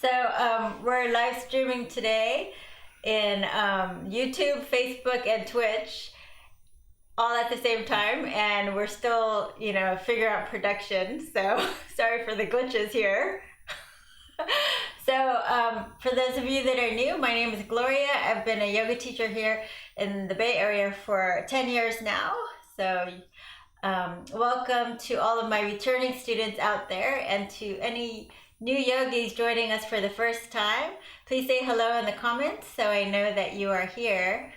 We're live streaming today in YouTube, Facebook, and Twitch all at the same time, and we're still, figuring out production. So sorry for the glitches here. For those of you that are new, my name is Gloria. I've been a yoga teacher here in the Bay Area for 10 years now. So welcome to all of my returning students out there, and to any new yogis joining us for the first time. Please say hello in the comments so I know that you are here.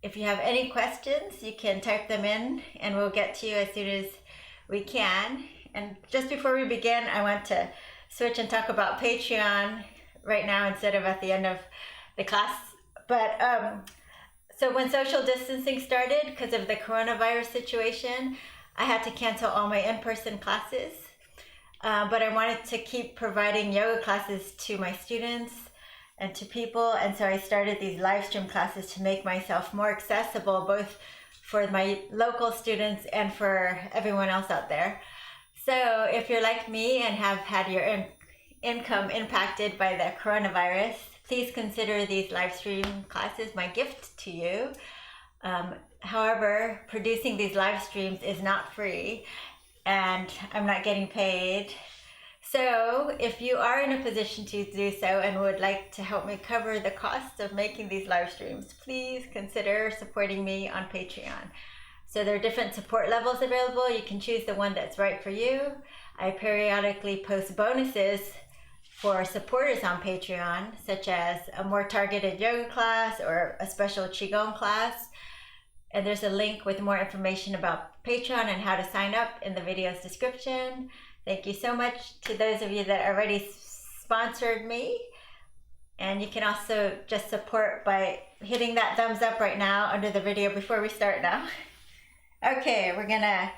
If you have any questions, you can type them in and we'll get to you as soon as we can. And just before we begin, I want to switch and talk about Patreon right now instead of at the end of the class. So when social distancing started, because of the coronavirus situation, I had to cancel all my in-person classes. But I wanted to keep providing yoga classes to my students and to people. And so I started these live stream classes to make myself more accessible, both for my local students and for everyone else out there. So if you're like me and have had your income impacted by the coronavirus, please consider these live stream classes my gift to you. However, producing these live streams is not free, and I'm not getting paid. So if you are in a position to do so and would like to help me cover the cost of making these live streams, please consider supporting me on Patreon. So there are different support levels available. You can choose the one that's right for you. I periodically post bonuses for supporters on Patreon, such as a more targeted yoga class or a special Qigong class. And there's a link with more information about Patreon and how to sign up in the video's description. Thank you so much to those of you that already sponsored me. And you can also just support by hitting that thumbs up right now under the video before we start now. Okay, we're gonna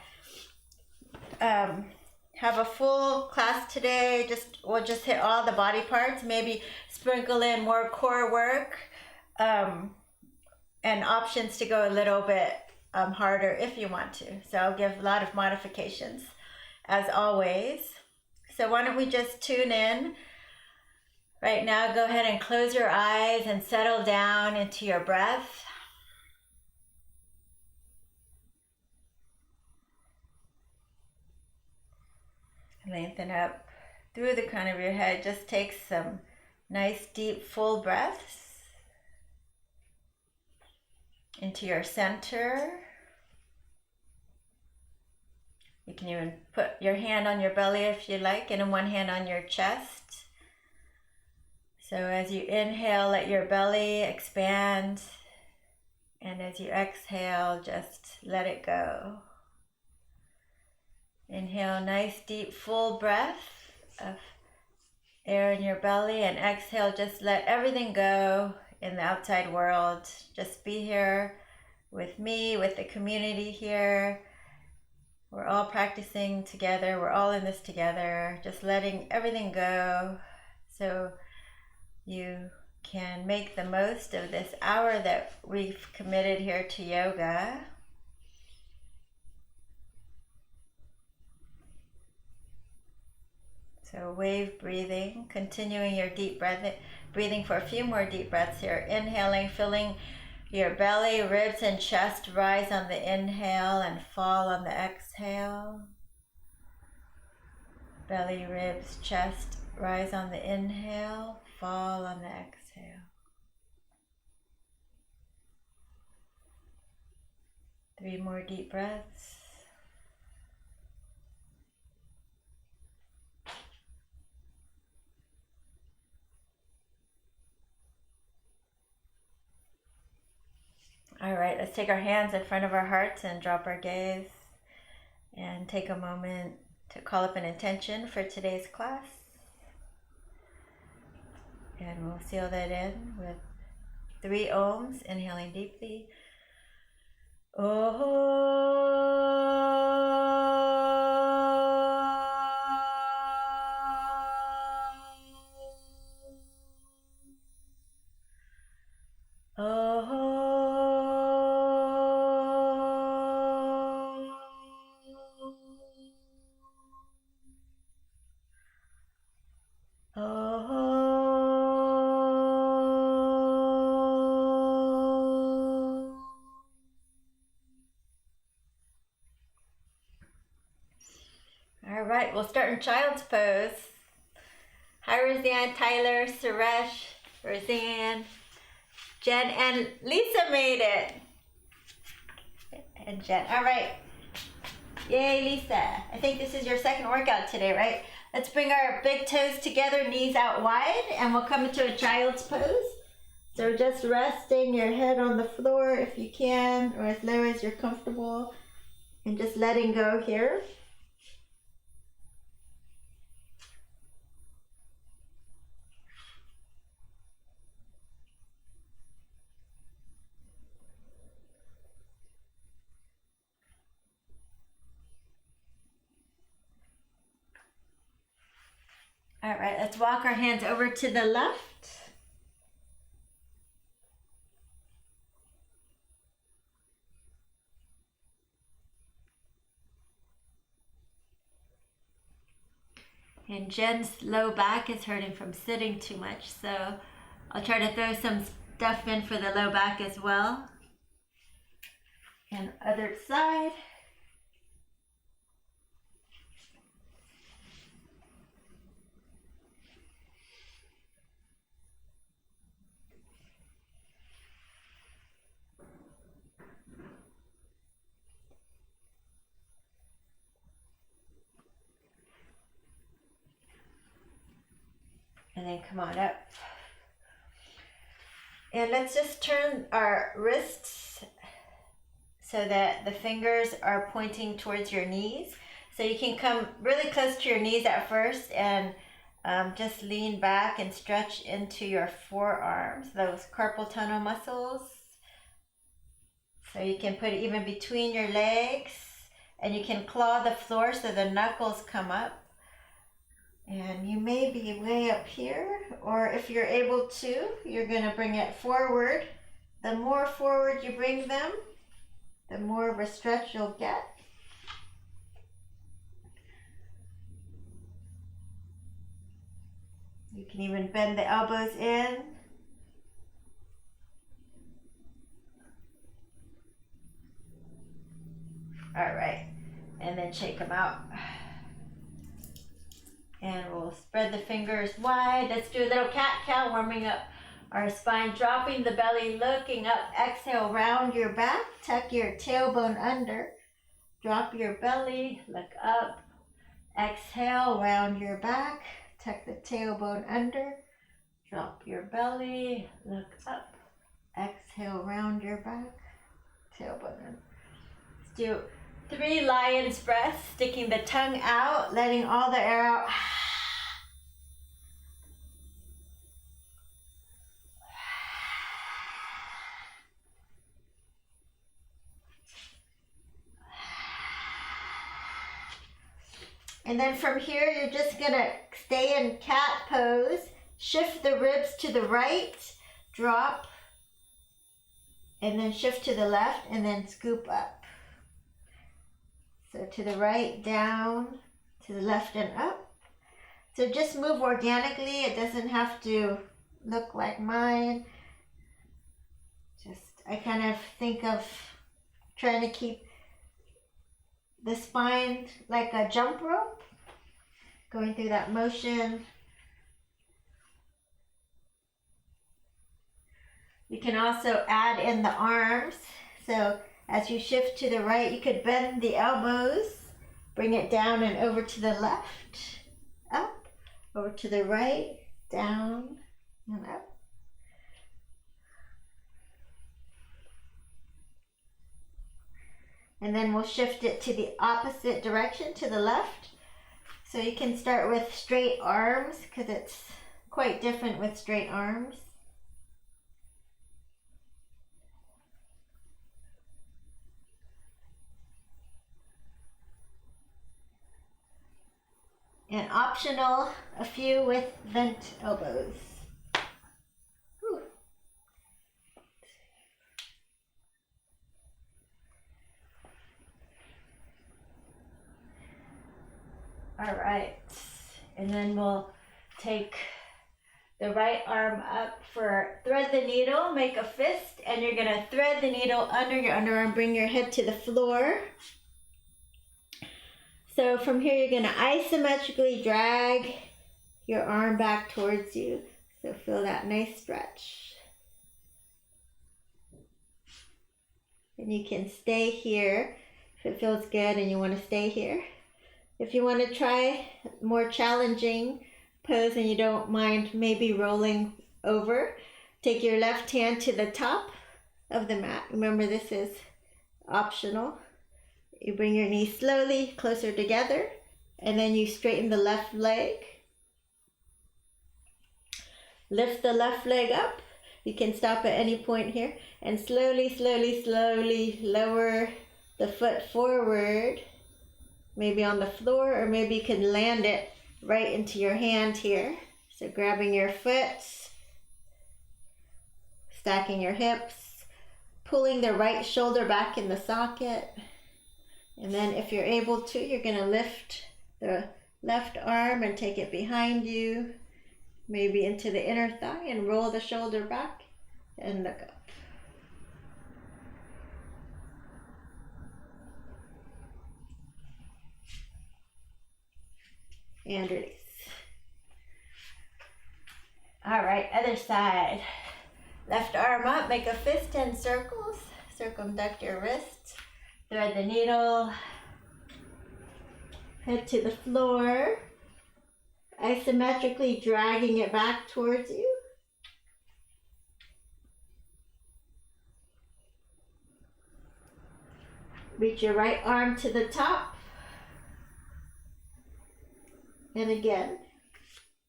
have a full class today. We'll just hit all the body parts, maybe sprinkle in more core work, and options to go a little bit harder if you want to. So I'll give a lot of modifications as always. So why don't we just tune in right now? Go ahead and close your eyes and settle down into your breath. Lengthen up through the crown of your head. Just take some nice deep full breaths into your center. You can even put your hand on your belly if you like, and one hand on your chest. So as you inhale, let your belly expand, and as you exhale, just let it go. Inhale, nice deep full breath of air in your belly, and exhale, just let everything go in the outside world. Just be here with me, with the community here. We're all practicing together. We're all in this together, just letting everything go so you can make the most of this hour that we've committed here to yoga. So wave breathing, continuing your deep breathing for a few more deep breaths here. Inhaling, filling your belly, ribs, and chest rise on the inhale and fall on the exhale. Belly, ribs, chest rise on the inhale, fall on the exhale. 3 more deep breaths. All right, let's take our hands in front of our hearts and drop our gaze and take a moment to call up an intention for today's class. And we'll seal that in with 3 ohms, inhaling deeply. Oh. right, we'll start in child's pose. Hi, Roseanne, Tyler, Suresh, Roseanne, Jen, and Lisa made it. And Jen, all right. Yay, Lisa. I think this is your second workout today, right? Let's bring our big toes together, knees out wide, and we'll come into a child's pose. So just resting your head on the floor if you can, or as low as you're comfortable, and just letting go here. All right, let's walk our hands over to the left. And Jen's low back is hurting from sitting too much, so I'll try to throw some stuff in for the low back as well. And other side. And then come on up. And let's just turn our wrists so that the fingers are pointing towards your knees. So you can come really close to your knees at first and just lean back and stretch into your forearms, those carpal tunnel muscles. So you can put it even between your legs, and you can claw the floor so the knuckles come up. And you may be way up here, or if you're able to, you're going to bring it forward. The more forward you bring them, the more of a stretch you'll get. You can even bend the elbows in. All right, and then shake them out. And we'll spread the fingers wide. Let's do a little cat-cow, warming up our spine, dropping the belly, looking up. Exhale, round your back, tuck your tailbone under. Drop your belly, look up. Exhale, round your back, tuck the tailbone under. Drop your belly, look up. Exhale, round your back, tailbone under. Let's do 3 lion's breaths, sticking the tongue out, letting all the air out. And then from here, you're just gonna stay in cat pose, shift the ribs to the right, drop, and then shift to the left, and then scoop up. So to the right, down, to the left and up. So just move organically. It doesn't have to look like mine. I kind of think of trying to keep the spine like a jump rope, going through that motion. You can also add in the arms. So as you shift to the right, you could bend the elbows, bring it down and over to the left, up, over to the right, down, and up. And then we'll shift it to the opposite direction, to the left. So you can start with straight arms, because it's quite different with straight arms. And optional, a few with bent elbows. Whew. All right, and then we'll take the right arm up for thread the needle, make a fist, and you're gonna thread the needle under your underarm, bring your head to the floor. So from here, you're gonna isometrically drag your arm back towards you. So feel that nice stretch. And you can stay here if it feels good and you want to stay here. If you want to try a more challenging pose and you don't mind maybe rolling over, take your left hand to the top of the mat. Remember, this is optional. You bring your knees slowly closer together, and then you straighten the left leg. Lift the left leg up. You can stop at any point here, and slowly, slowly, slowly lower the foot forward, maybe on the floor, or maybe you can land it right into your hand here. So grabbing your foot, stacking your hips, pulling the right shoulder back in the socket. And then if you're able to, you're going to lift the left arm and take it behind you, maybe into the inner thigh, and roll the shoulder back and look up. And release. All right, other side. Left arm up, make a fist 10 circles, circumduct your wrist, thread the needle, head to the floor, isometrically dragging it back towards you. Reach your right arm to the top. And again,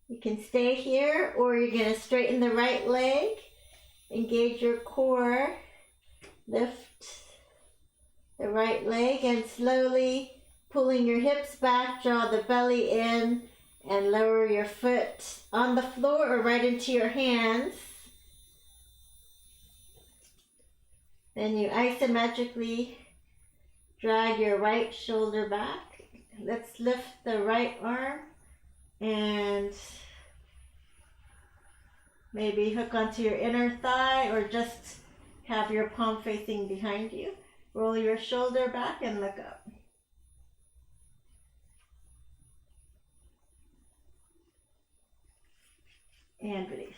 you can stay here, or you're going to straighten the right leg, engage your core, lift the right leg, and slowly pulling your hips back, draw the belly in, and lower your foot on the floor or right into your hands. Then you isometrically drag your right shoulder back. Let's lift the right arm and maybe hook onto your inner thigh, or just have your palm facing behind you. Roll your shoulder back and look up. And release.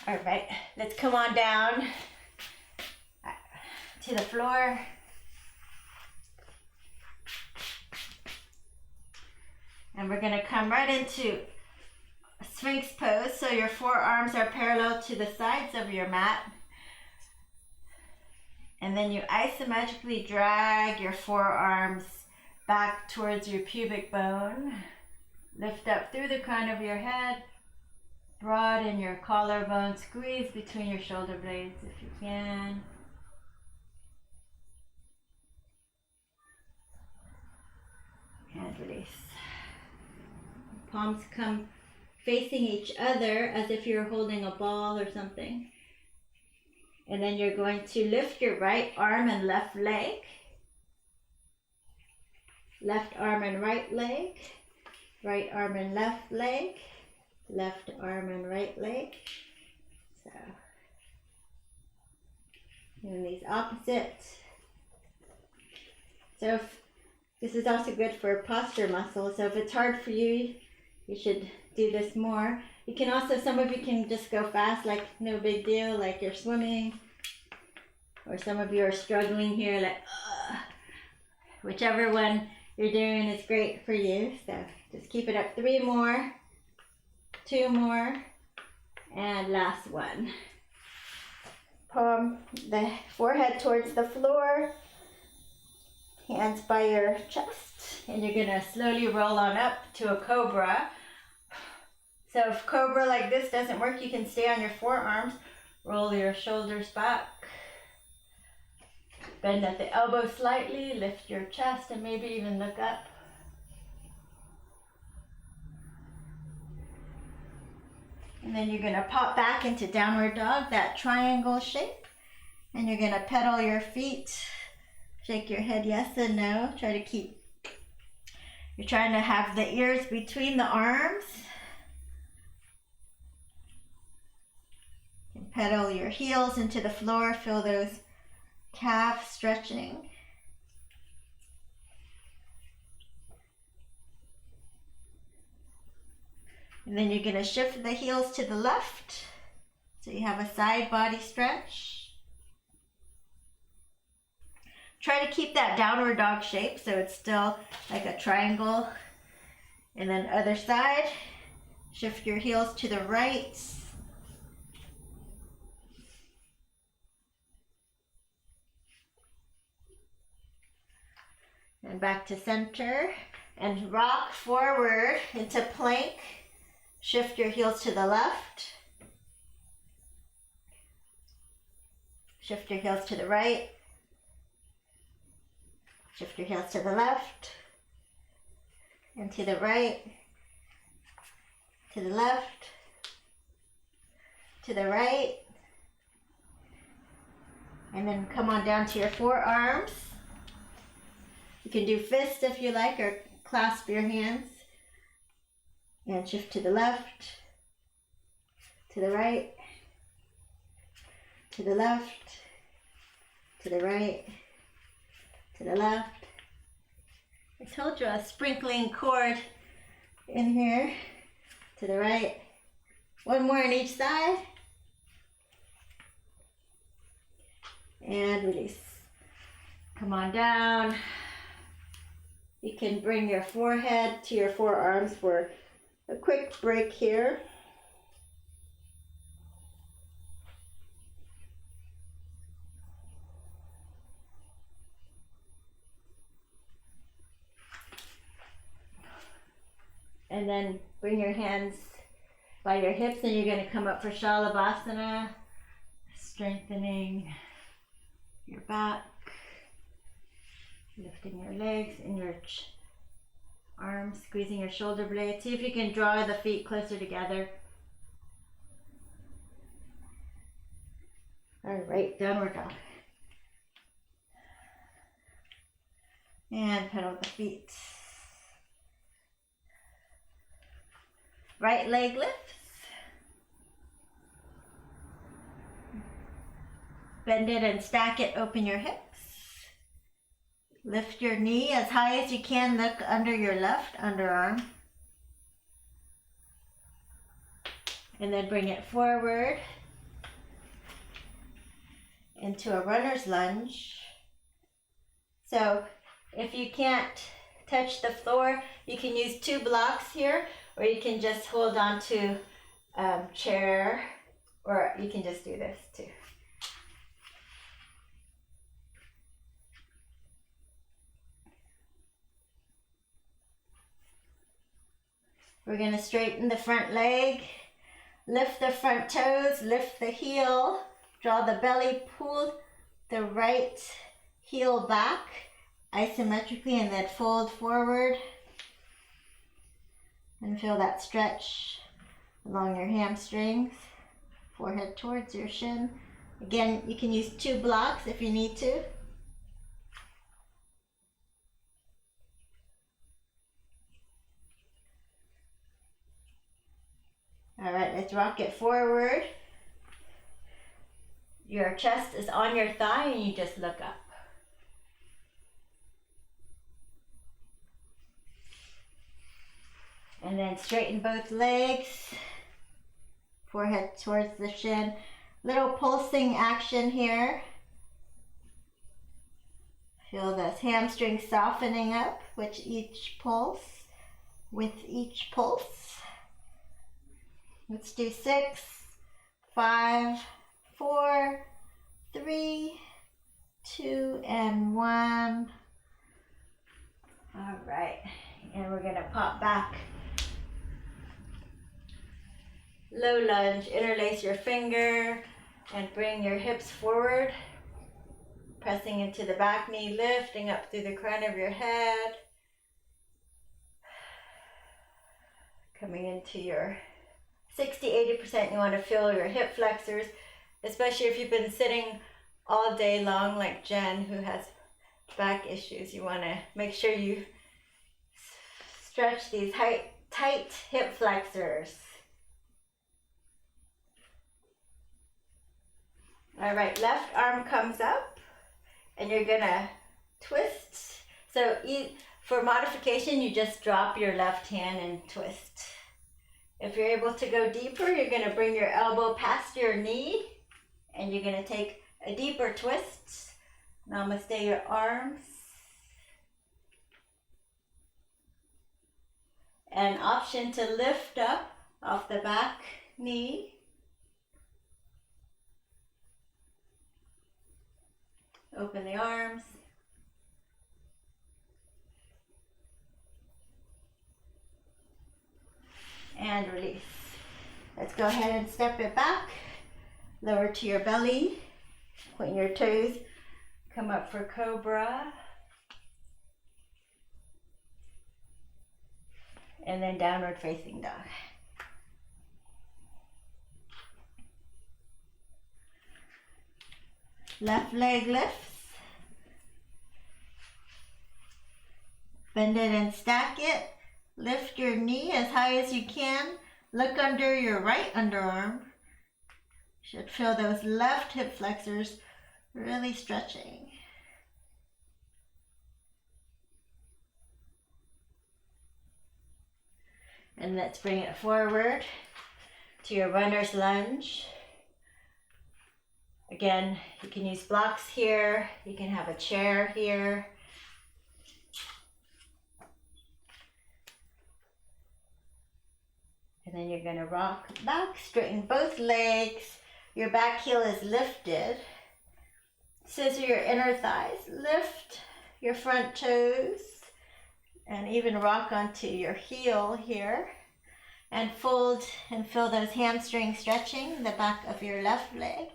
All right, let's come on down to the floor. And we're going to come right into a Sphinx pose. So your forearms are parallel to the sides of your mat. And then you isometrically drag your forearms back towards your pubic bone. Lift up through the crown of your head. Broaden your collarbone. Squeeze between your shoulder blades if you can. And release. Palms come facing each other as if you're holding a ball or something. And then you're going to lift your right arm and left leg. Left arm and right leg. Right arm and left leg. Left arm and right leg. So, doing these opposite. So this is also good for posture muscles. So if it's hard for you, you should do this more. You can also, some of you can just go fast, like no big deal, like you're swimming. Or some of you are struggling here, like, whichever one you're doing is great for you. So just keep it up. 3 more, 2 more, and last one. Palm the forehead towards the floor, hands by your chest, and you're gonna slowly roll on up to a cobra. So if cobra like this doesn't work, you can stay on your forearms, roll your shoulders back. Bend at the elbow slightly, lift your chest, and maybe even look up. And then you're going to pop back into downward dog, that triangle shape. And you're going to pedal your feet, shake your head yes and no. Try to keep, you're trying to have the ears between the arms. And pedal your heels into the floor, feel those calves stretching. And then you're going to shift the heels to the left. So you have a side body stretch. Try to keep that downward dog shape so it's still like a triangle. And then other side, shift your heels to the right. And back to center. And rock forward into plank. Shift your heels to the left. Shift your heels to the right. Shift your heels to the left. And to the right. To the left. To the right. And then come on down to your forearms. You can do fists if you like, or clasp your hands. And shift to the left, to the right, to the left, to the right, to the left. I told you a sprinkling cord in here. To the right. One more on each side. And release. Come on down. You can bring your forehead to your forearms for a quick break here. And then bring your hands by your hips and you're going to come up for Shalabhasana, strengthening your back, lifting your legs and your arms, squeezing your shoulder blades. See if you can draw the feet closer together. All right, downward dog. And pedal the feet. Right leg lifts. Bend it and stack it, open your hips. Lift your knee as high as you can, look under your left underarm. And then bring it forward into a runner's lunge. So if you can't touch the floor, you can use 2 blocks here, or you can just hold on to chair, or you can just do this too. We're going to straighten the front leg, lift the front toes, lift the heel, draw the belly, pull the right heel back isometrically, and then fold forward. And feel that stretch along your hamstrings, forehead towards your shin. Again, you can use 2 blocks if you need to. All right, let's rock it forward. Your chest is on your thigh and you just look up. And then straighten both legs, forehead towards the shin. Little pulsing action here. Feel those hamstrings softening up with each pulse. Let's do 6, 5, 4, 3, 2, and 1. All right, and we're gonna pop back. Low lunge, interlace your finger and bring your hips forward, pressing into the back knee, lifting up through the crown of your head, coming into your 60-80%. You want to feel your hip flexors, especially if you've been sitting all day long like Jen, who has back issues. You want to make sure you stretch these tight hip flexors. All right, left arm comes up and you're gonna twist. So for modification, you just drop your left hand and twist. If you're able to go deeper, you're going to bring your elbow past your knee and you're going to take a deeper twist. Namaste your arms. An option to lift up off the back knee. Open the arms. And release. Let's go ahead and step it back. Lower to your belly. Point your toes. Come up for cobra. And then downward facing dog. Left leg lifts. Bend it and stack it. Lift your knee as high as you can. Look under your right underarm. You should feel those left hip flexors really stretching. And let's bring it forward to your runner's lunge. Again, you can use blocks here. You can have a chair here. And then you're going to rock back, straighten both legs. Your back heel is lifted. Scissor your inner thighs. Lift your front toes. And even rock onto your heel here. And fold and feel those hamstrings stretching the back of your left leg.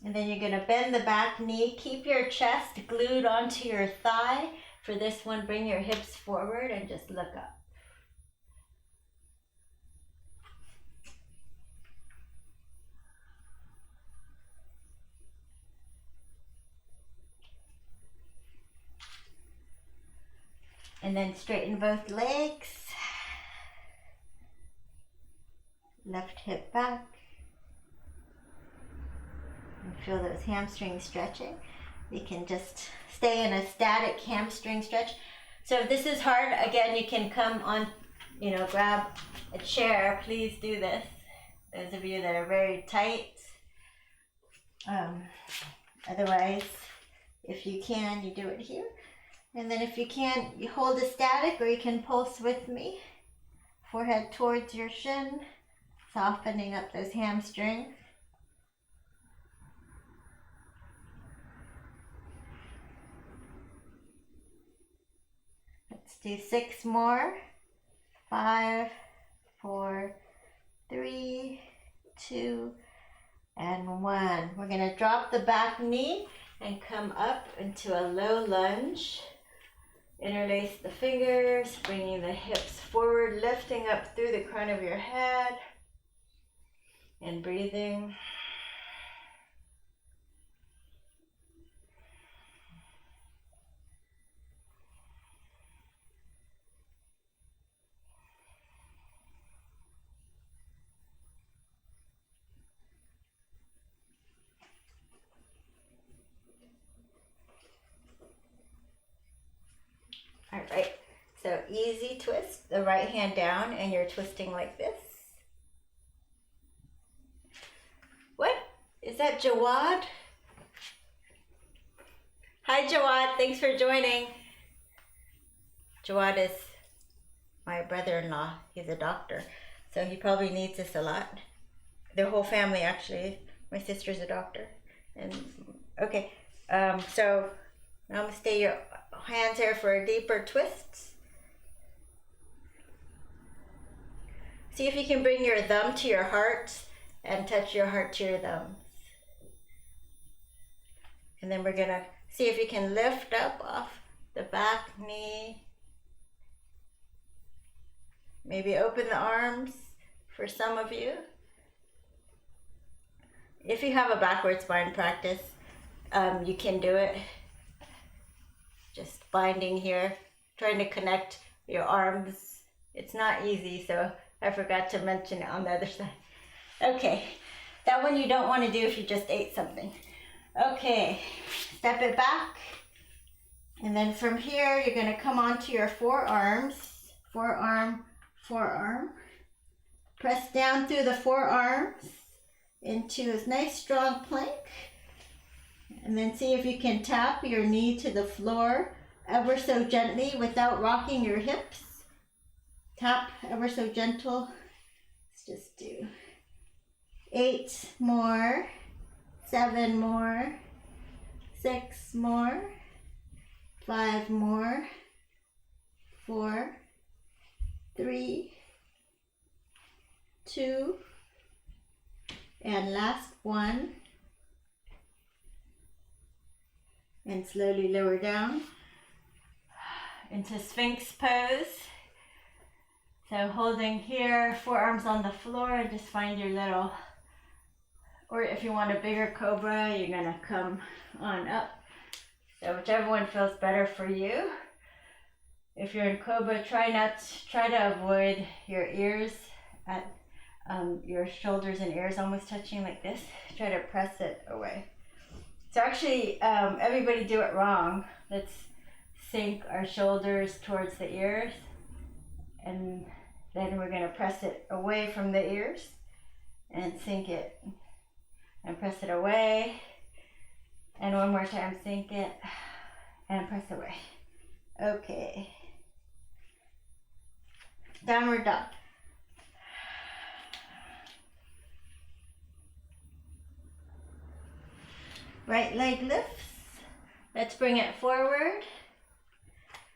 And then you're going to bend the back knee. Keep your chest glued onto your thigh. For this one, bring your hips forward and just look up. And then straighten both legs. Left hip back. And feel those hamstrings stretching. You can just stay in a static hamstring stretch. So if this is hard, again, you can come on, grab a chair. Please do this. Those of you that are very tight. Otherwise, if you can, you do it here. And then if you can't, you hold a static or you can pulse with me. Forehead towards your shin, softening up those hamstrings. Let's do 6 more. 5, 4, 3, 2, and 1. We're going to drop the back knee and come up into a low lunge. Interlace the fingers, bringing the hips forward, lifting up through the crown of your head, and breathing. All right, so easy twist, the right hand down, and you're twisting like this. What? Is that Jawad? Hi Jawad, thanks for joining. Jawad is my brother-in-law. He's a doctor, so he probably needs this a lot. Their whole family, actually. My sister's a doctor. And okay, so namaste your hands here for a deeper twist. See if you can bring your thumb to your heart and touch your heart to your thumbs. And then we're gonna see if you can lift up off the back knee. Maybe open the arms for some of you. If you have a backward spine practice, you can do it. just binding here, trying to connect your arms. It's not easy, so I forgot to mention it on the other side. Okay, that one you don't want to do if you just ate something. Okay, step it back. And then from here, you're going to come onto your forearms. Forearm, forearm. Press down through the forearms into a nice strong plank. And then see if you can tap your knee to the floor ever so gently without rocking your hips. Tap ever so gentle. Let's just do 8 more, 7 more, 6 more, 5 more, 4, 3, 2, and last one. And slowly lower down into Sphinx pose. So holding here, forearms on the floor, and just find your little, or if you want a bigger cobra, you're gonna come on up. So whichever one feels better for you. If you're in cobra, try to avoid your ears at your shoulders and ears almost touching like this. Try to press it away. So actually, everybody do it wrong. Let's sink our shoulders towards the ears, and then we're going to press it away from the ears and sink it and press it away. And one more time, sink it and press away. Okay. Downward dog. Right leg lifts. Let's bring it forward.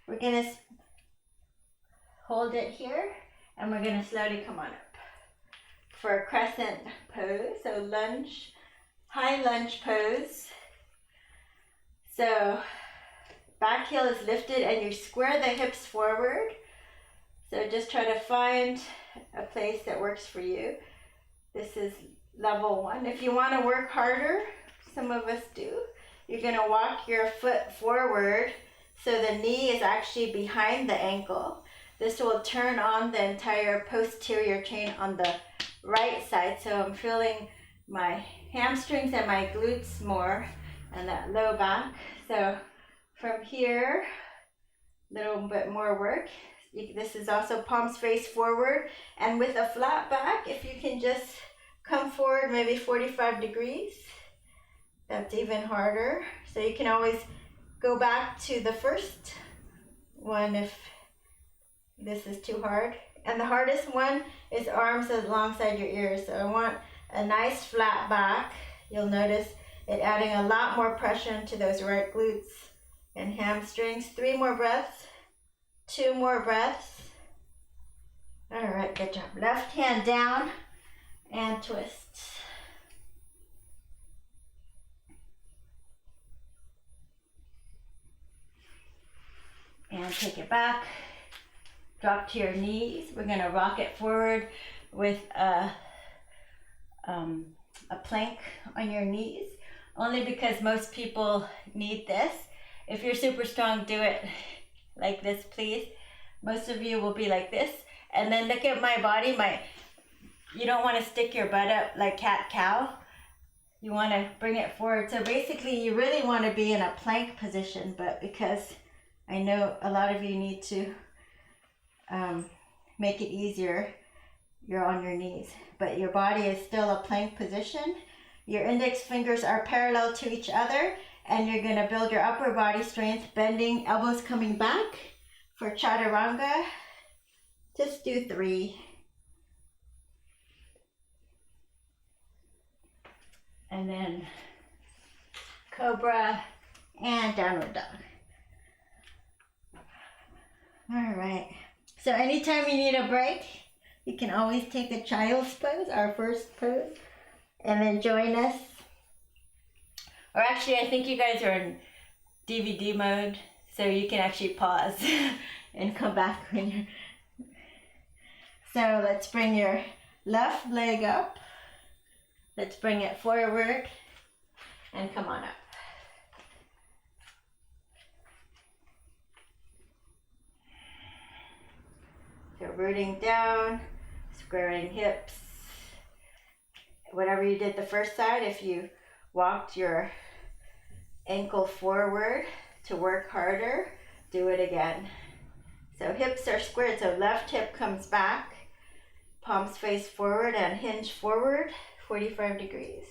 We're going to hold it here, and we're going to slowly come on up for a crescent pose. So lunge, high lunge pose. So back heel is lifted and you square the hips forward. So just try to find a place that works for you. This is level 1. If you want to work harder, some of us do, you're going to walk your foot forward so the knee is actually behind the ankle. This will turn on the entire posterior chain on the right side. So I'm feeling my hamstrings and my glutes more and that low back. So from here, a little bit more work. This is also palms face forward, and with a flat back, if you can just come forward maybe 45 degrees, that's even harder. So you can always go back to the first one if this is too hard. And the hardest one is arms alongside your ears. So I want a nice flat back. You'll notice it adding a lot more pressure into those right glutes and hamstrings. 3 more breaths, 2 more breaths. All right, good job. Left hand down and twist. And take it back. Drop to your knees. We're going to rock it forward with a plank on your knees, only because most people need this. If you're super strong, do it like this, please. Most of you will be like this. And then look at my body. You don't want to stick your butt up like cat-cow. You want to bring it forward. So basically, you really want to be in a plank position, but because I know a lot of you need to make it easier, you're on your knees, but your body is still a plank position. Your index fingers are parallel to each other, and you're going to build your upper body strength, bending, elbows coming back for chaturanga. Just do 3. And then cobra and downward dog. All right. So anytime you need a break, you can always take the child's pose, our first pose, and then join us. Or actually, I think you guys are in DVD mode, so you can actually pause and come back when you're... So let's bring your left leg up. Let's bring it forward and come on up. rooting down, squaring hips. Whatever you did the first side, if you walked your ankle forward to work harder, do it again. So hips are squared, so left hip comes back, palms face forward and hinge forward, 45 degrees.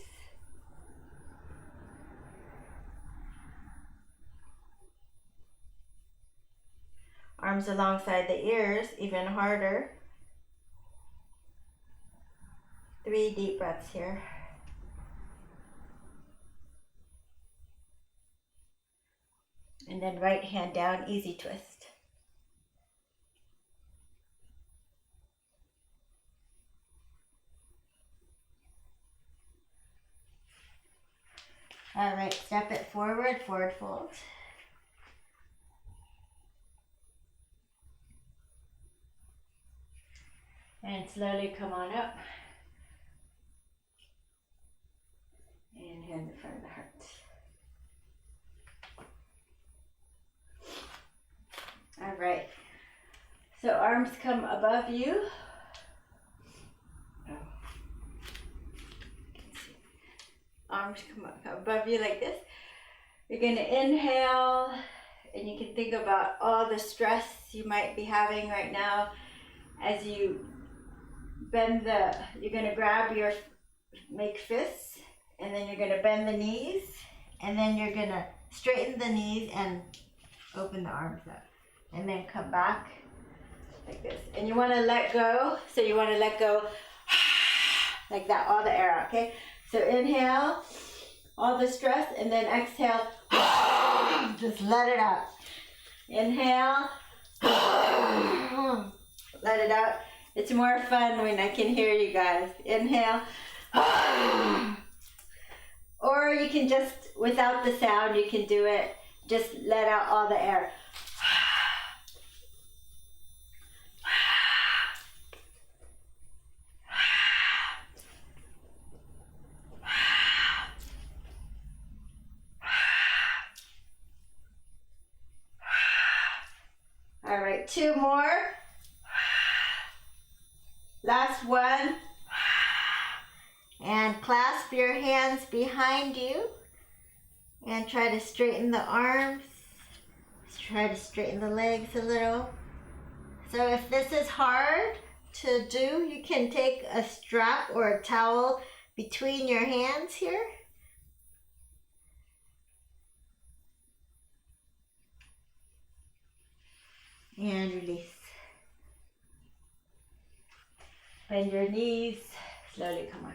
Arms alongside the ears, even harder. 3 deep breaths here. And then right hand down, easy twist. All right, step it forward, forward fold. And slowly come on up. And hand in front of the heart. All right. So arms come above you. Arms come above you like this. You're going to inhale, and you can think about all the stress you might be having right now as you bend you're going to grab make fists, and then you're going to bend the knees, and then you're going to straighten the knees and open the arms up, and then come back like this. And you want to let go, so you want to let go like that, all the air out, okay? So inhale, all the stress, and then exhale, just let it out. Inhale, let it out. It's more fun when I can hear you guys. Inhale, or you can just, without the sound, you can do it, just let out all the air. All right, 2 more. Last one. And clasp your hands behind you and try to straighten the arms. Try to straighten the legs a little. So if this is hard to do, you can take a strap or a towel between your hands here. And release. Bend your knees, slowly come on.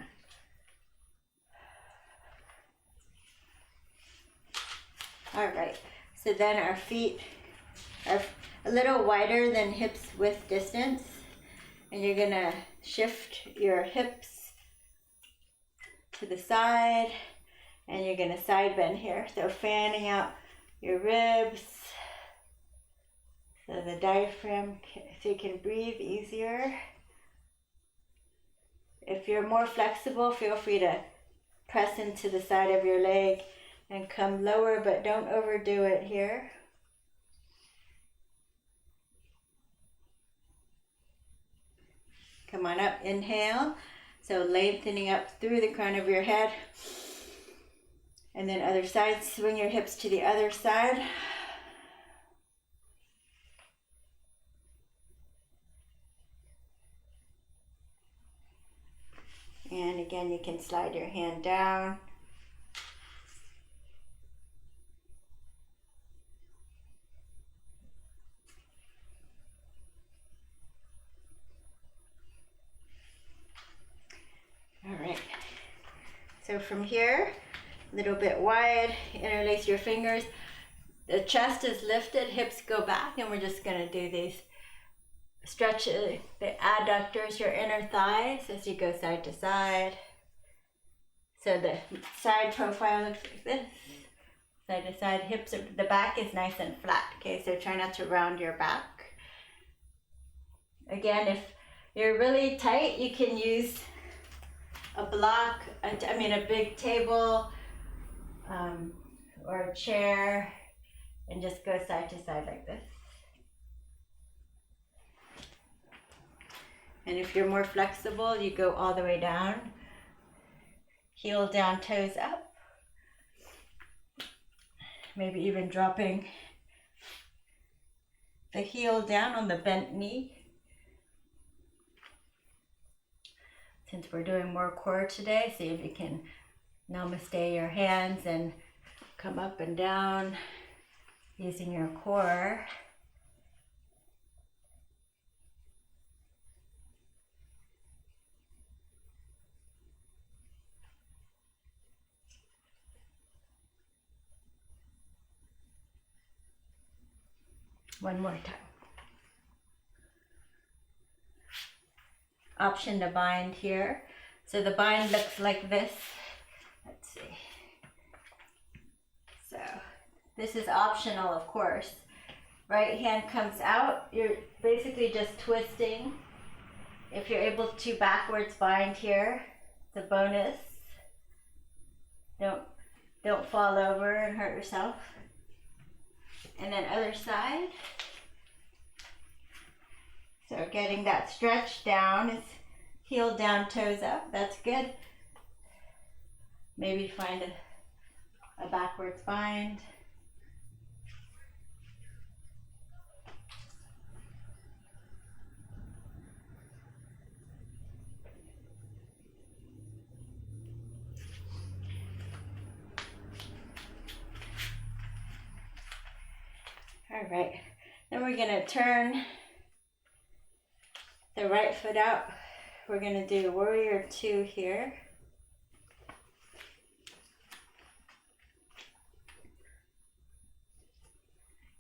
All right, so then our feet are a little wider than hips width distance, and you're gonna shift your hips to the side, and you're gonna side bend here. So fanning out your ribs, so the diaphragm, so you can breathe easier. If you're more flexible, feel free to press into the side of your leg and come lower, but don't overdo it here. Come on up, inhale. So lengthening up through the crown of your head. And then other side, swing your hips to the other side. And again, you can slide your hand down. All right. So from here, a little bit wide, interlace your fingers. The chest is lifted, hips go back, and we're just going to do these. Stretch the adductors, your inner thighs, as you go side to side. So the side profile looks like this. Side to side, hips, the back is nice and flat. Okay, so try not to round your back. Again, if you're really tight, you can use a block, a big table or a chair, and just go side to side like this. And if you're more flexible, you go all the way down. Heel down, toes up. Maybe even dropping the heel down on the bent knee. Since we're doing more core today, see if you can namaste your hands and come up and down using your core. One more time. Option to bind here. So the bind looks like this. Let's see. So this is optional, of course. Right hand comes out. You're basically just twisting. If you're able to backwards bind here, it's a bonus. Don't fall over and hurt yourself. And then other side. So getting that stretch down is heel down, toes up. That's good. Maybe find a backwards bind. All right, then we're gonna turn the right foot out. We're gonna do warrior 2 here.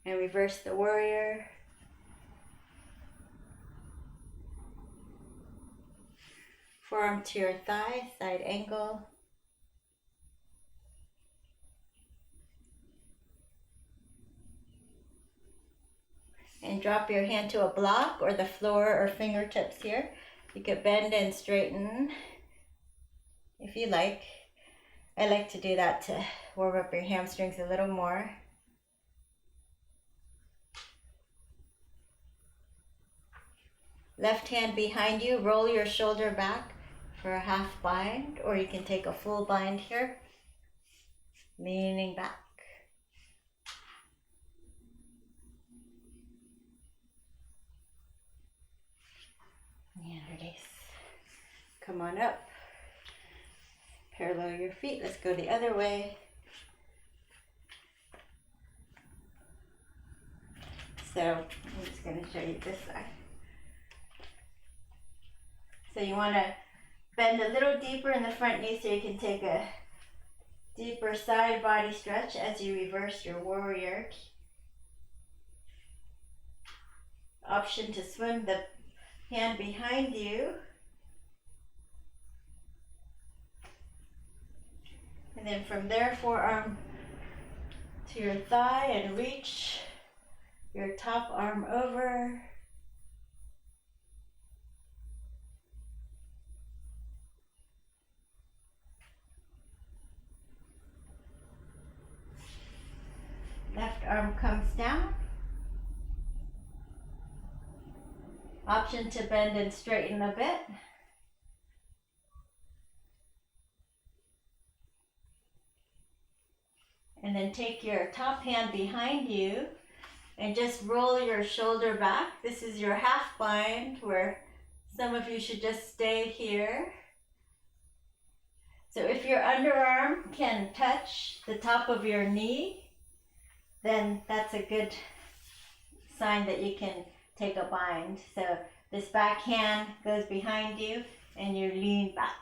And reverse the warrior. Forearm to your thigh, side angle. And drop your hand to a block or the floor or fingertips here. You could bend and straighten if you like. I like to do that to warm up your hamstrings a little more. Left hand behind you, roll your shoulder back for a half bind, or you can take a full bind here, leaning back. And release. Come on up. Parallel your feet. Let's go the other way. So I'm just going to show you this side. So you want to bend a little deeper in the front knee so you can take a deeper side body stretch as you reverse your warrior. Option to swim the hand behind you. And then from there, forearm to your thigh and reach your top arm over. Left arm comes down. Option to bend and straighten a bit. And then take your top hand behind you and just roll your shoulder back. This is your half bind where some of you should just stay here. So if your underarm can touch the top of your knee, then that's a good sign that you can take a bind. So this back hand goes behind you and you lean back.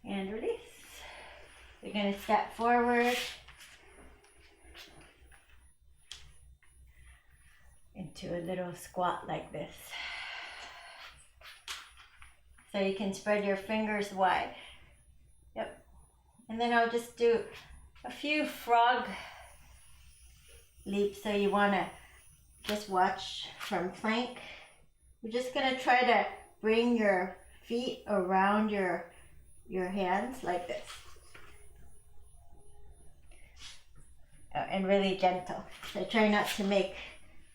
And release. You're going to step forward into a little squat like this. So you can spread your fingers wide. Yep. And then I'll just do a few frog leaps. So you want to just watch from plank. We're just going to try to bring your feet around your hands like this. and really gentle. So try not to make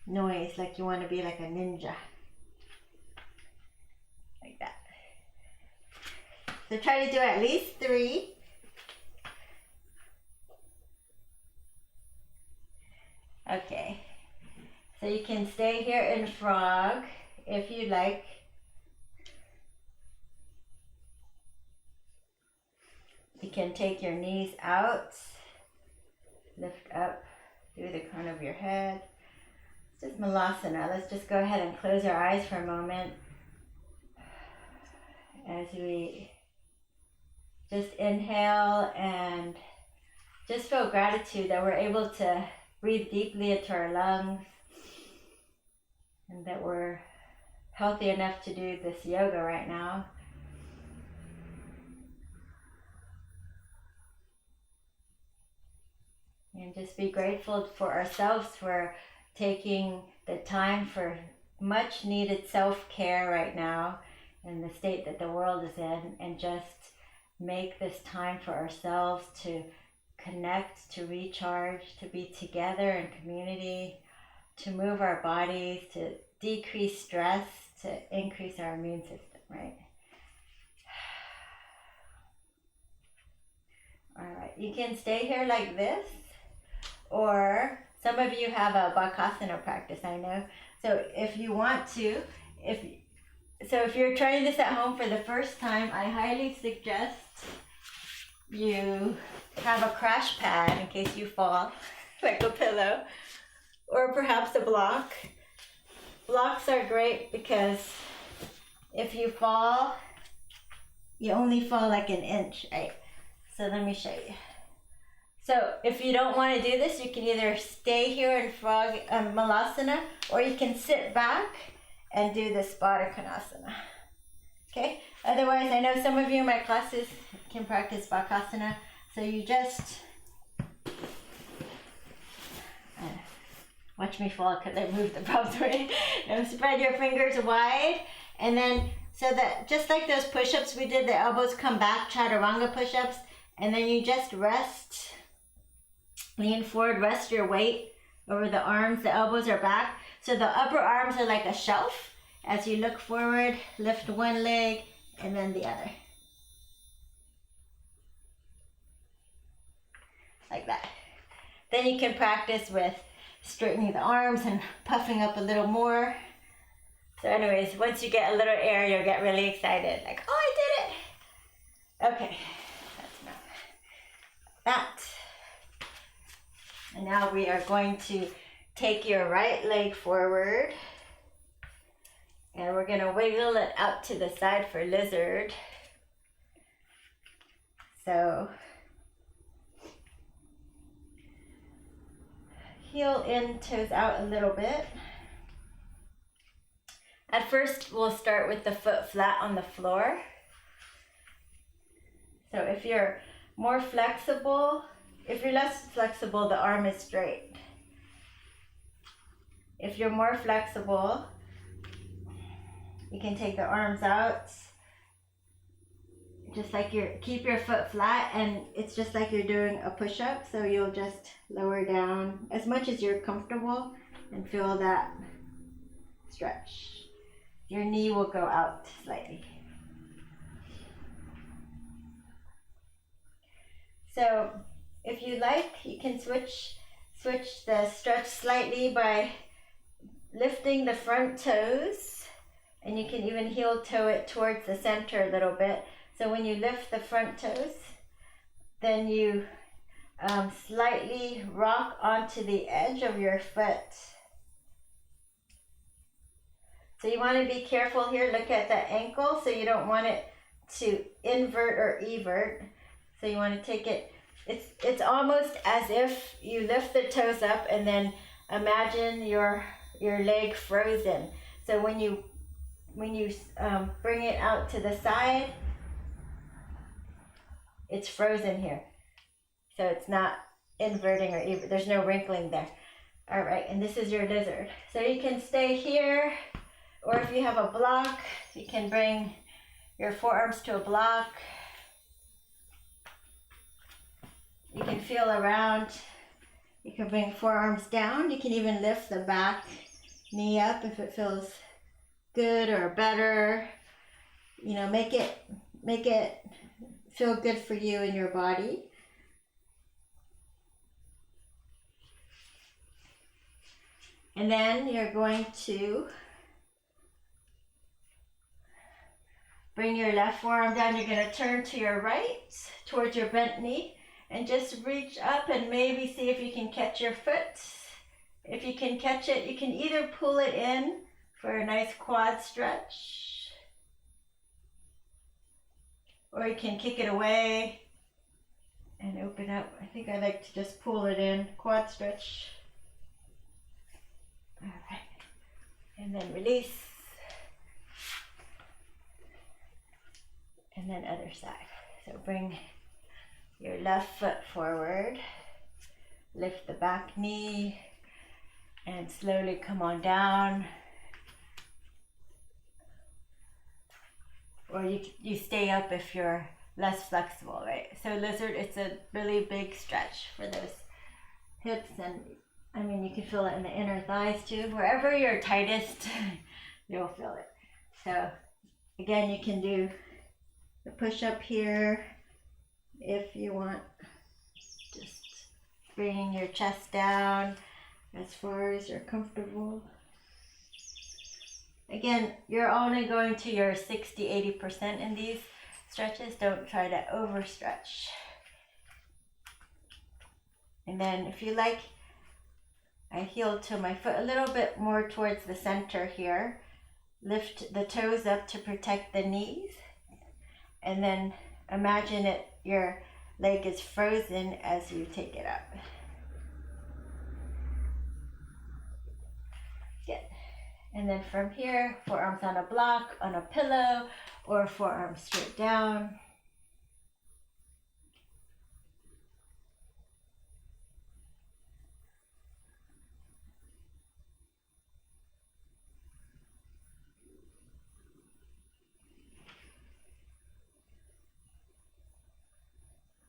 noise, like you want to be like a ninja. Like that. So try to do at least 3. Okay. So you can stay here in frog if you like. You can take your knees out, lift up through the crown of your head. This is malasana. Let's just go ahead and close our eyes for a moment as we just inhale and just feel gratitude that we're able to breathe deeply into our lungs and that we're healthy enough to do this yoga right now. And just be grateful for ourselves for taking the time for much needed self-care right now in the state that the world is in, and just make this time for ourselves to connect, to recharge, to be together in community, to move our bodies, to decrease stress, to increase our immune system, right? All right, you can stay here like this, or some of you have a Bakasana practice, I know. So if you want to, if you're trying this at home for the first time, I highly suggest you have a crash pad in case you fall, like a pillow, or perhaps a block. Blocks are great because if you fall, you only fall like an inch, right? So let me show you. So if you don't want to do this, you can either stay here in frog malasana, or you can sit back and do this Bakasana. Okay? Otherwise, I know some of you in my classes can practice Bakasana. So you just watch me fall because I moved the props way. Now spread your fingers wide, and then so that just like those push-ups we did, the elbows come back, chaturanga push-ups, and then you just rest. Lean forward, rest your weight over the arms, the elbows are back. So the upper arms are like a shelf. As you look forward, lift one leg and then the other. Like that. Then you can practice with straightening the arms and puffing up a little more. So anyways, once you get a little air, you'll get really excited. Like, oh, I did it. Okay, that's enough. That. And now we are going to take your right leg forward, and we're going to wiggle it out to the side for lizard. So heel in, toes out a little bit. At first, we'll start with the foot flat on the floor. So if you're more flexible, if you're less flexible, the arm is straight. If you're more flexible, you can take the arms out, just like keep your foot flat, and it's just like you're doing a push-up. So you'll just lower down as much as you're comfortable and feel that stretch. Your knee will go out slightly. So if you like, you can switch the stretch slightly by lifting the front toes, and you can even heel toe it towards the center a little bit. So when you lift the front toes, then you slightly rock onto the edge of your foot. So you want to be careful here. Look at the ankle, so you don't want it to invert or evert. So you want to take it, it's almost as if you lift the toes up and then imagine your leg frozen. So when you bring it out to the side, it's frozen here. So it's not inverting or evert. There's no wrinkling there. All right, and this is your lizard. So you can stay here, or if you have a block, you can bring your forearms to a block. You can feel around. You can bring forearms down. You can even lift the back knee up if it feels good or better. You know, make it feel good for you and your body. And then you're going to bring your left forearm down. You're going to turn to your right towards your bent knee and just reach up and maybe see if you can catch your foot. If you can catch it, you can either pull it in for a nice quad stretch, or you can kick it away and open up. I think I like to just pull it in, quad stretch. All right, and then release. And then other side. So bring your left foot forward, lift the back knee, and slowly come on down. Or you stay up if you're less flexible, right? So lizard, it's a really big stretch for those hips, and I mean, you can feel it in the inner thighs too. Wherever you're tightest, you'll feel it. So again, you can do the push up here if you want. Just bringing your chest down as far as you're comfortable. Again, you're only going to your 60-80% in these stretches. Don't try to overstretch. And then if you like, I heel to my foot a little bit more towards the center here. Lift the toes up to protect the knees. And then imagine your leg is frozen as you take it up. Good. And then from here, forearms on a block, on a pillow, or forearms straight down.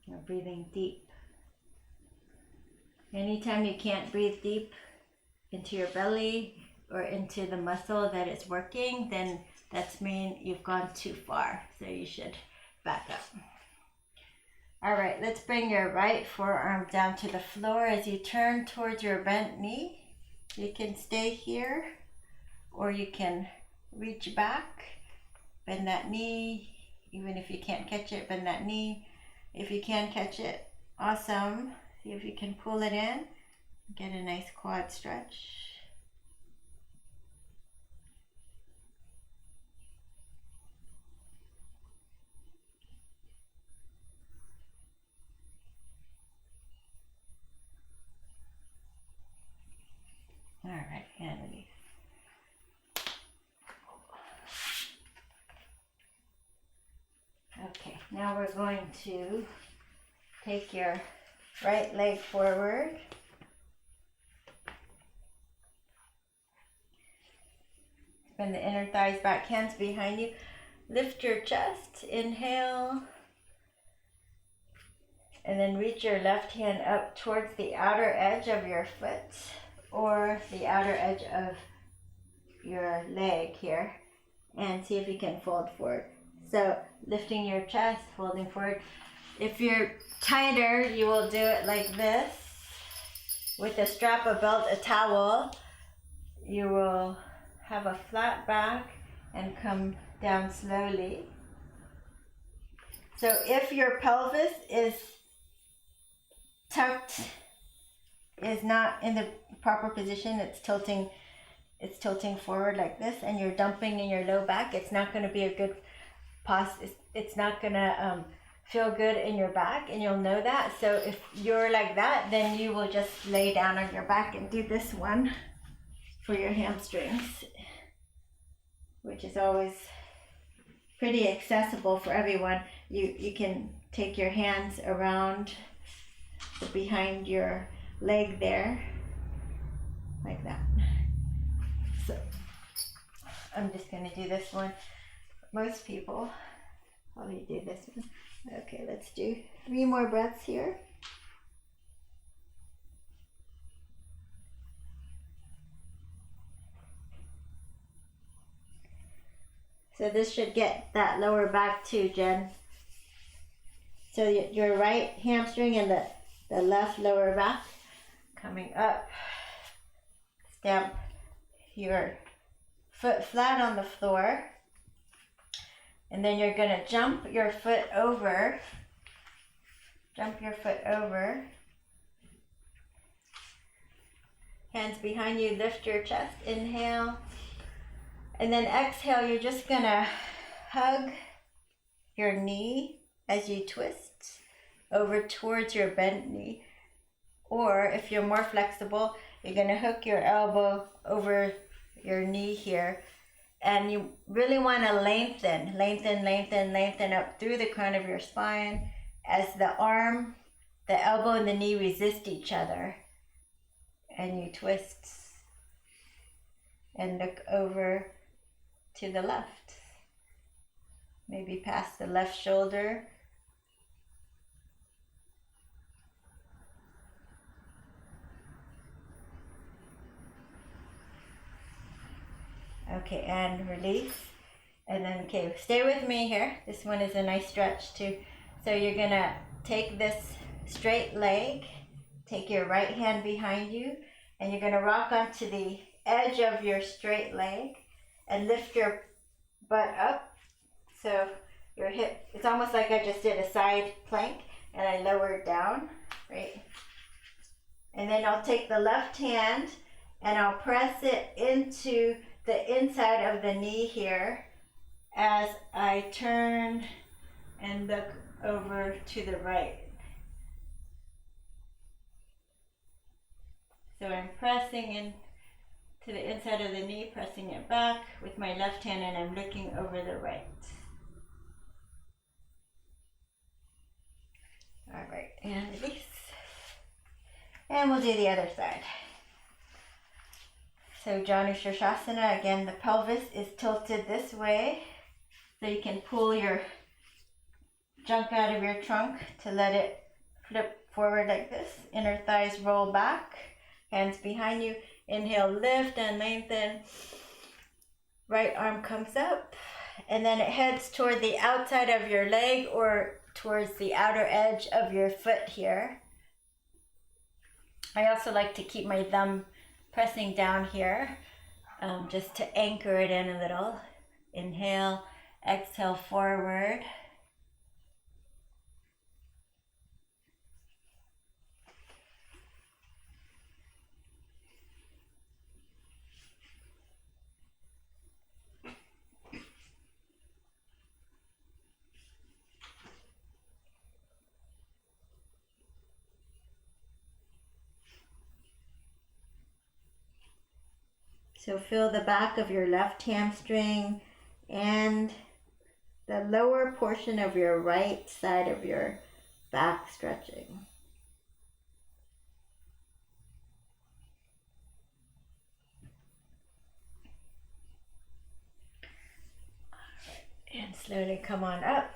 Now breathing deep. Anytime you can't breathe deep into your belly or into the muscle that is working, then that's mean you've gone too far. So you should back up. All right, let's bring your right forearm down to the floor as you turn towards your bent knee. You can stay here, or you can reach back, bend that knee. Even if you can't catch it, bend that knee. If you can catch it, awesome. See if you can pull it in. Get a nice quad stretch. All right, and release. Okay, now we're going to take your right leg forward. Bend the inner thighs back, hands behind you. Lift your chest, inhale. And then reach your left hand up towards the outer edge of your foot or the outer edge of your leg here. And see if you can fold forward. So lifting your chest, folding forward. If you're tighter, you will do it like this. With a strap, a belt, a towel, you will have a flat back and come down slowly. So if your pelvis is tucked, is not in the proper position, it's tilting forward like this, and you're dumping in your low back, it's not going to be a good it's not going to feel good in your back, and you'll know that. So if you're like that, then you will just lay down on your back and do this one for your hamstrings, which is always pretty accessible for everyone. You can take your hands around behind your leg there, like that. So I'm just going to do this one. Most people probably do this one. Okay, let's do 3 more breaths here. So this should get that lower back too, Jen. So your right hamstring and the left lower back coming up. Stamp your foot flat on the floor. And then you're going to jump your foot over. Jump your foot over. Hands behind you, lift your chest, inhale. And then exhale, you're just going to hug your knee as you twist over towards your bent knee. Or if you're more flexible, you're going to hook your elbow over your knee here. And you really want to lengthen up through the crown of your spine as the arm, the elbow, and the knee resist each other. And you twist and look over to the left. Maybe past the left shoulder. Okay, and release. And then, okay, stay with me here. This one is a nice stretch too. So you're gonna take this straight leg, take your right hand behind you, and you're gonna rock onto the edge of your straight leg and lift your butt up. So your hip, it's almost like I just did a side plank and I lowered down, right? And then I'll take the left hand and I'll press it into the inside of the knee here as I turn and look over to the right. So I'm pressing in to the inside of the knee, pressing it back with my left hand, and I'm looking over the right. All right, and release. And we'll do the other side. So Janu Shirshasana, again, the pelvis is tilted this way, so you can pull your junk out of your trunk to let it flip forward like this. Inner thighs roll back, hands behind you. Inhale, lift and lengthen. Right arm comes up, and then it heads toward the outside of your leg or towards the outer edge of your foot here. I also like to keep my thumb pressing down here, just to anchor it in a little. Inhale, exhale forward. So feel the back of your left hamstring and the lower portion of your right side of your back stretching. And slowly come on up.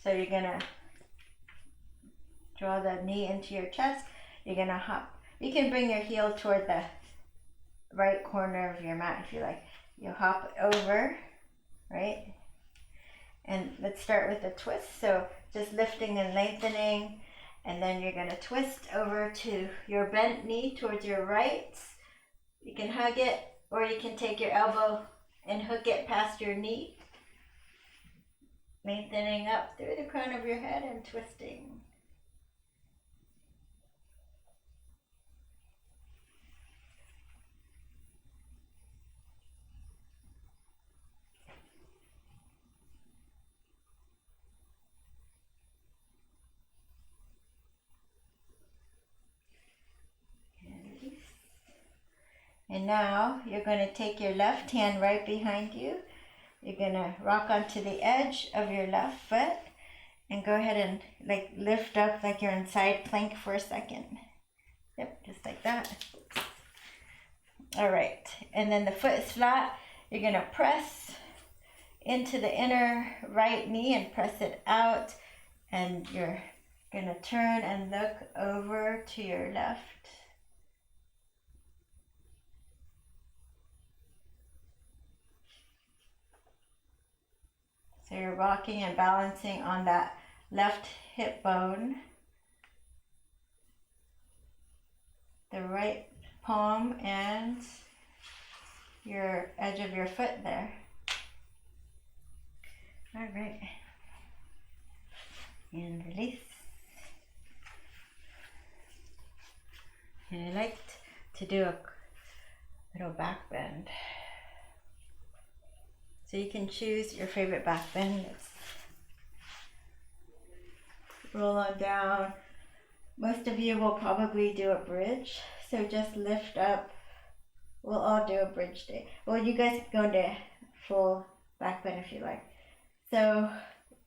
So you're gonna draw the knee into your chest. You're gonna hop. You can bring your heel toward the right corner of your mat if you like. You hop over, right? And let's start with a twist. So just lifting and lengthening, and then you're gonna twist over to your bent knee towards your right. You can hug it, or you can take your elbow and hook it past your knee. Lengthening up through the crown of your head and twisting. And now you're going to take your left hand right behind you. You're going to rock onto the edge of your left foot and go ahead and like lift up like you're in side plank for a second. Yep, just like that. All right, and then the foot is flat. You're going to press into the inner right knee and press it out, and you're going to turn and look over to your left. So you're rocking and balancing on that left hip bone, the right palm and your edge of your foot there. All right. And release. And I like to do a little back bend. So you can choose your favorite back bend. Let's roll on down. Most of you will probably do a bridge. So just lift up. We'll all do a bridge day. Well, you guys can go into full back bend if you like. So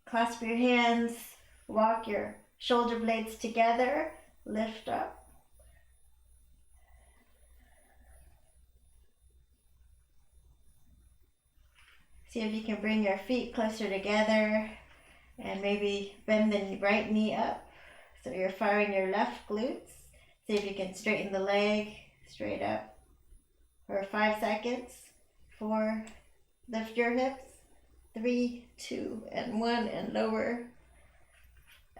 clasp your hands, walk your shoulder blades together, lift up. See if you can bring your feet closer together and maybe bend the right knee up. So you're firing your left glutes. See if you can straighten the leg straight up for 5 seconds. 4, lift your hips. 3, 2, and 1, and lower.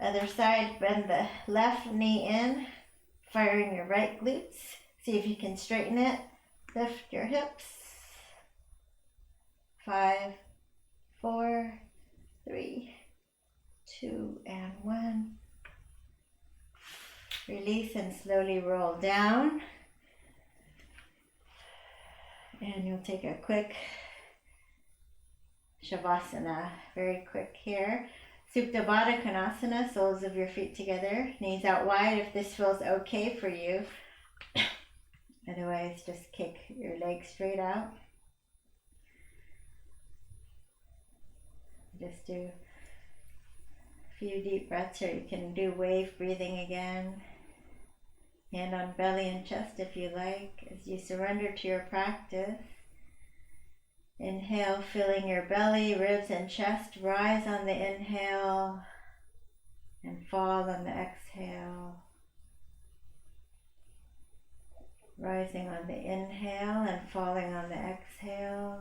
Other side, bend the left knee in, firing your right glutes. See if you can straighten it. Lift your hips. 5, 4, 3, 2, and 1. Release and slowly roll down. And you'll take a quick Shavasana, very quick here. Supta Baddha Konasana, soles of your feet together, knees out wide if this feels okay for you. Otherwise, just kick your legs straight out. Just do a few deep breaths, or you can do wave breathing again. Hand on belly and chest if you like, as you surrender to your practice. Inhale, filling your belly, ribs, and chest. Rise on the inhale and fall on the exhale. Rising on the inhale and falling on the exhale.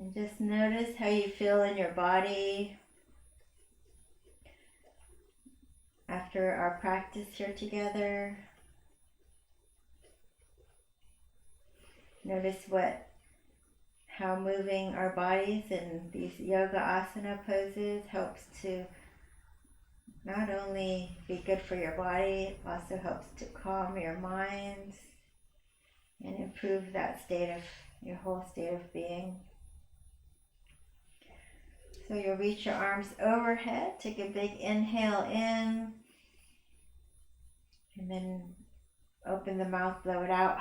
And just notice how you feel in your body after our practice here together. Notice how moving our bodies in these yoga asana poses helps to not only be good for your body, it also helps to calm your minds and improve that your whole state of being. So you'll reach your arms overhead, take a big inhale in, and then open the mouth, blow it out.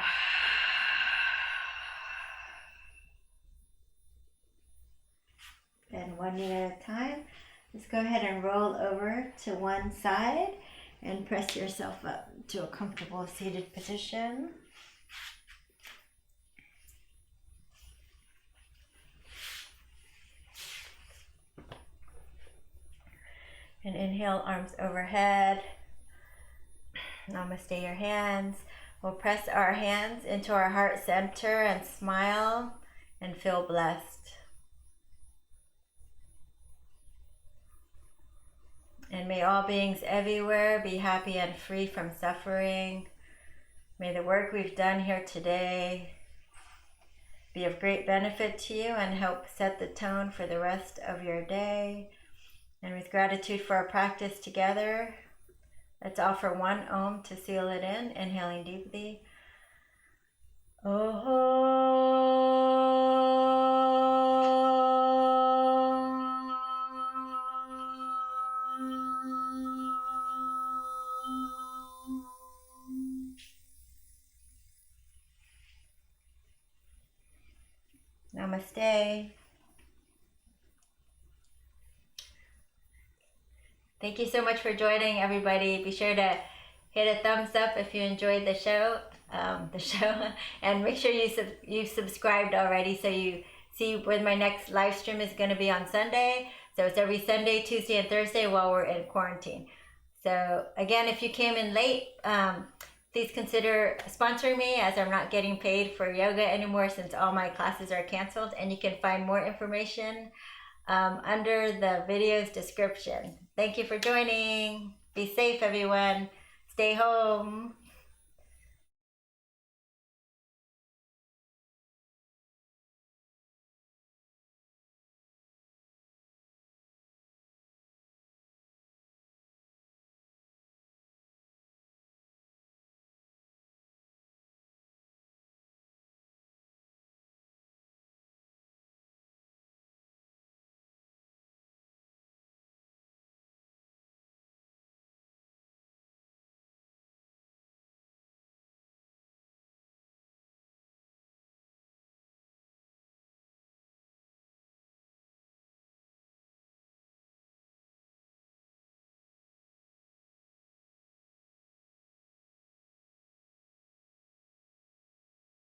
And one knee at a time. Just go ahead and roll over to one side and press yourself up to a comfortable seated position. And inhale, arms overhead. Namaste your hands. We'll press our hands into our heart center and smile and feel blessed. And may all beings everywhere be happy and free from suffering. May the work we've done here today be of great benefit to you and help set the tone for the rest of your day. And with gratitude for our practice together, let's offer one Om to seal it in, inhaling deeply. Namaste. Thank you so much for joining, everybody. Be sure to hit a thumbs up if you enjoyed the show, and make sure you subscribed already so you see when my next live stream is going to be on Sunday. So it's every Sunday, Tuesday, and Thursday while we're in quarantine. So again, if you came in late, please consider sponsoring me, as I'm not getting paid for yoga anymore since all my classes are canceled. And you can find more information under the video's description. Thank you for joining. Be safe, everyone. Stay home.